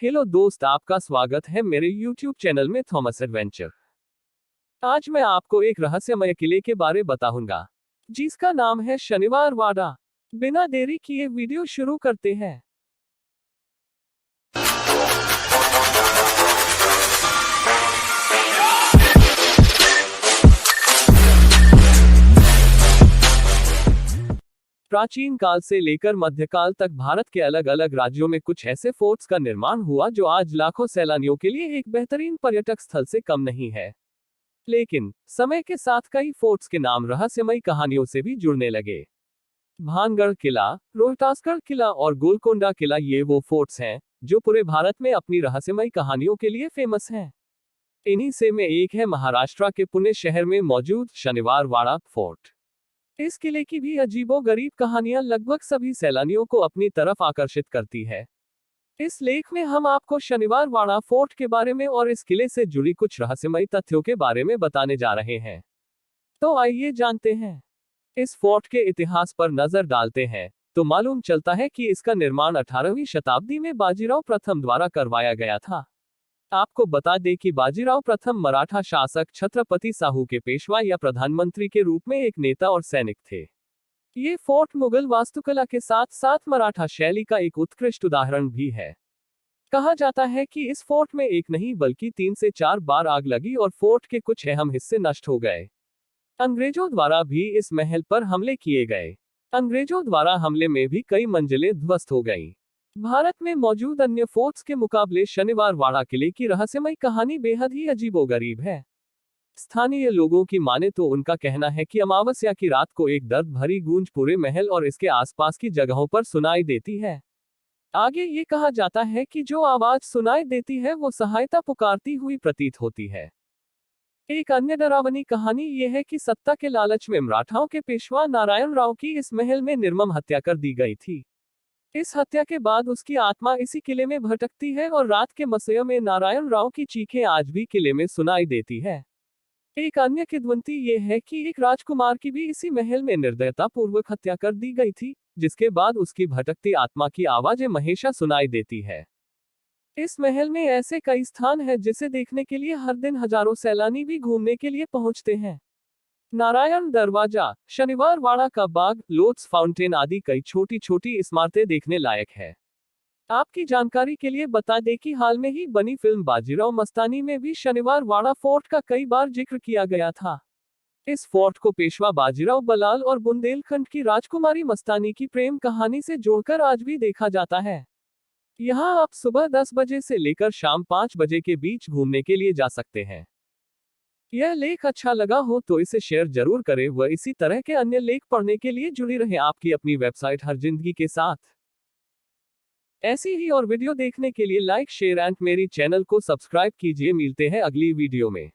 Hello दोस्त, आपका स्वागत है मेरे YouTube चैनल में थॉमस एडवेंचर। आज मैं आपको एक रहस्यमय किले के बारे बताऊंगा, जिसका नाम है शनिवार वाड़ा। बिना देरी किए वीडियो शुरू करते हैं। प्राचीन काल से लेकर मध्यकाल तक भारत के अलग अलग राज्यों में कुछ ऐसे फोर्ट्स का निर्माण हुआ जो आज लाखों सैलानियों के लिए एक बेहतरीन पर्यटक स्थल से कम नहीं है। लेकिन समय के साथ कई फोर्ट्स के नाम रहस्यमयी कहानियों से भी जुड़ने लगे। भानगढ़ किला, रोहतासगढ़ किला और गोलकोंडा किला, ये वो फोर्ट्स हैं जो पूरे भारत में अपनी रहस्यमयी कहानियों के लिए फेमस हैं। इन्हीं से में एक है महाराष्ट्र के पुणे शहर में मौजूद शनिवार वाड़ा फोर्ट। इस किले की भी अजीबोगरीब कहानियां लगभग सभी सैलानियों को अपनी तरफ आकर्षित करती है। इस लेख में हम आपको शनिवार वाड़ा फोर्ट के बारे में और इस किले से जुड़ी कुछ रहस्यमयी तथ्यों के बारे में बताने जा रहे हैं। तो आइए जानते हैं। इस फोर्ट के इतिहास पर नजर डालते हैं तो मालूम चलता है कि इसका निर्माण 18वीं शताब्दी में बाजीराव प्रथम द्वारा करवाया गया था। आपको बता दें कि बाजीराव प्रथम मराठा शासक छत्रपति साहू के पेशवा या प्रधानमंत्री के रूप में एक नेता और सैनिक थे। ये फोर्ट मुगल वास्तुकला के साथ साथ मराठा शैली का एक उत्कृष्ट उदाहरण भी है। कहा जाता है कि इस फोर्ट में एक नहीं बल्कि 3 से 4 बार आग लगी और फोर्ट के कुछ अहम हिस्से नष्ट हो गए। अंग्रेजों द्वारा भी इस महल पर हमले किए गए। अंग्रेजों द्वारा हमले में भी कई मंजिलें ध्वस्त हो गईं। भारत में मौजूद अन्य फोर्ट्स के मुकाबले शनिवार वाड़ा किले की रहस्यमयी कहानी बेहद ही अजीबोगरीब है। स्थानीय लोगों की माने तो उनका कहना है कि अमावस्या की रात को एक दर्द भरी गूंज पूरे महल और इसके आसपास की जगहों पर सुनाई देती है। आगे ये कहा जाता है कि जो आवाज सुनाई देती है वो सहायता पुकारती हुई प्रतीत होती है। एक अन्य डरावनी कहानी यह है कि सत्ता के लालच में मराठाओं के पेशवा नारायण राव की इस महल में निर्मम हत्या कर दी गई थी। इस हत्या के बाद उसकी आत्मा इसी किले में भटकती है और रात के मसय में नारायण राव की चीखें आज भी किले में सुनाई देती है। एक अन्य किंवदंती ये है कि एक राजकुमार की भी इसी महल में निर्दयता पूर्वक हत्या कर दी गई थी, जिसके बाद उसकी भटकती आत्मा की आवाजें हमेशा सुनाई देती है। इस महल में ऐसे कई स्थान हैं जिसे देखने के लिए हर दिन हजारों सैलानी भी घूमने के लिए पहुंचते हैं। नारायण दरवाजा, शनिवार वाड़ा का बाग, लोटस फाउंटेन आदि कई छोटी छोटी इमारतें देखने लायक है। आपकी जानकारी के लिए बता दें कि हाल में ही बनी फिल्म बाजीराव मस्तानी में भी शनिवार वाड़ा फोर्ट का कई बार जिक्र किया गया था। इस फोर्ट को पेशवा बाजीराव बलाल और बुंदेलखंड की राजकुमारी मस्तानी की प्रेम कहानी से जोड़कर आज भी देखा जाता है। यहाँ आप सुबह 10 बजे से लेकर शाम 5 बजे के बीच घूमने के लिए जा सकते हैं। यह लेख अच्छा लगा हो तो इसे शेयर जरूर करें व इसी तरह के अन्य लेख पढ़ने के लिए जुड़ी रहें आपकी अपनी वेबसाइट हर जिंदगी के साथ। ऐसी ही और वीडियो देखने के लिए लाइक शेयर एंड मेरी चैनल को सब्सक्राइब कीजिए। मिलते हैं अगली वीडियो में।